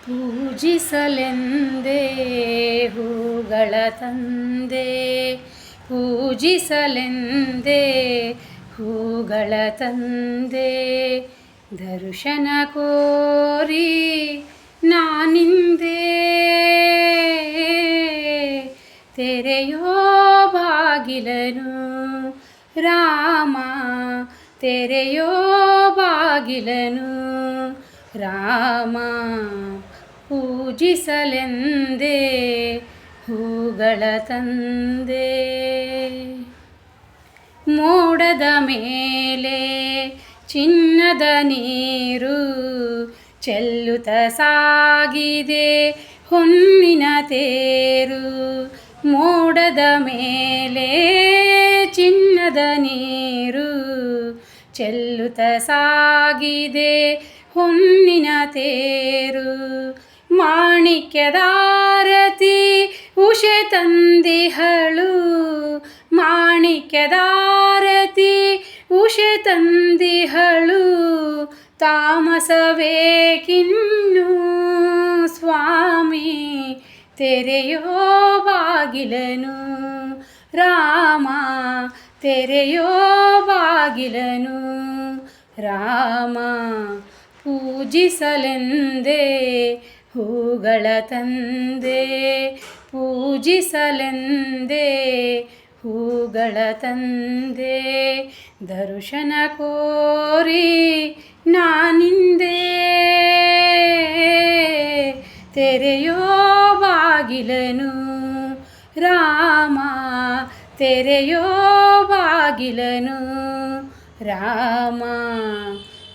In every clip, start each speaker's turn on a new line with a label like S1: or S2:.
S1: ಪೂಜಿಸಲೆಂದೇ ಹೂಗಳ ತಂದೆ, ಪೂಜಿಸಲೆಂದೇ ಹೂಗಳ ತಂದೆ. ದರ್ಶನ ಕೋರಿ ನಾನಿಂದೆ, ತೆರೆಯೋ ಬಾಗಿಲನು ರಾಮ, ತೆರೆಯೋ ಬಾಗಿಲನು ರಾಮ. ಪೂಜಿಸಲೆಂದೇ ಹೂಗಳ ತಂದೆ. ಮೋಡದ ಮೇಲೆ ಚಿನ್ನದ ನೀರು ಚೆಲ್ಲುತ್ತ ಸಾಗಿದೆ ಹೊನ್ನಿನ ತೇರು. ಮೋಡದ ಮೇಲೆ ಚಿನ್ನದ ನೀರು ಚೆಲ್ಲುತ್ತ ಸಾಗಿದೆ ಹೊನ್ನಿನ ತೇರು. ಮಾಣಿಕ್ಯದಾರತಿ ಉಷೆ ತಂದಿಹಳು, ಮಾಣಿಕ್ಯದಾರತಿ ಉಷೆ ತಂದಿಹಳು. ತಾಮಸವೇಕಿನ್ನು ಸ್ವಾಮಿ, ತೆರೆಯೋ ಬಾಗಿಲನು ರಾಮ, ತೆರೆಯೋ ಬಾಗಿಲನು ರಾಮ. ಪೂಜಿಸಲೆಂದೇ ಹೂಗಳ ತಂದೆ, ಪೂಜಿಸಲೆಂದೇ ಹೂಗಳ ತಂದೆ. ದರ್ಶನ ಕೋರಿ ನಾನಿಂದೆ, ತೆರೆಯೋ ಬಾಗಿಲನು ರಾಮ, ತೆರೆಯೋ ಬಾಗಿಲನು ರಾಮ.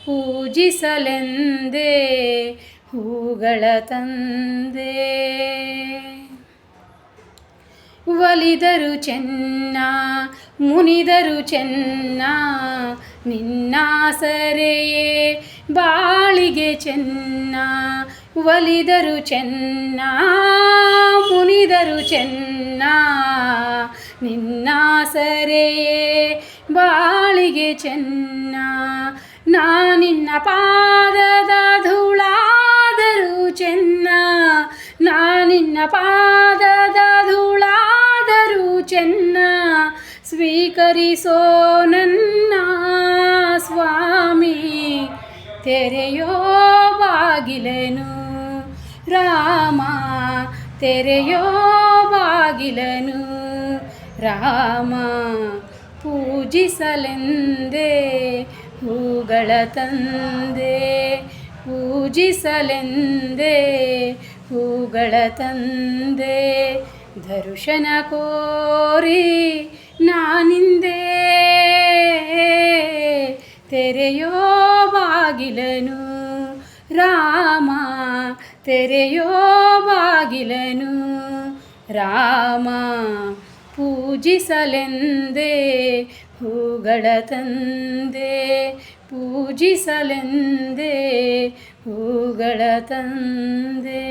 S1: ಪೂಜಿಸಲೆಂದೇ ಹೂಗಳ ತಂದೆ. ಒಲಿದರು ಚೆನ್ನ ಮುನಿದರು ಚೆನ್ನ, ನಿನ್ನಾಸರೆಯೇ ಬಾಳಿಗೆ ಚೆನ್ನ. ಒಲಿದರು ಚೆನ್ನ ಮುನಿದರು ಚೆನ್ನ, ನಿನ್ನಾಸರೆಯೇ ಬಾಳಿಗೆ ಚೆನ್ನ. ನಾನಿನ್ನ ಪಾದದ ಧೂಳಾದರೂ ಚೆನ್ನ, ನಾನಿನ್ನ ಪಾದದ ಧೂಳಾದರೂ ಚೆನ್ನ. ಸ್ವೀಕರಿಸೋ ನನ್ನ ಸ್ವಾಮಿ, ತೆರೆಯೋ ಬಾಗಿಲನು ರಾಮ, ತೆರೆಯೋ ಬಾಗಿಲನು ರಾಮ. ಪೂಜಿಸಲೆಂದೇ ಹೂಗಳ ತಂದೆ, ಪೂಜಿಸಲೆಂದೇ ಹೂಗಳ ತಂದೆ. ದರ್ಶನ ಕೋರಿ ನಾನಿಂದೆ, ತೆರೆಯೋ ಬಾಗಿಲನು ರಾಮ, ತೆರೆಯೋ ಬಾಗಿಲನು ರಾಮ. ಪೂಜಿಸಲೆಂದೇ ಹೂಗಳ ತಂದೆ, ಪೂಜಿಸಲೆಂದೇ ಹೂಗಳ ತಂದೆ.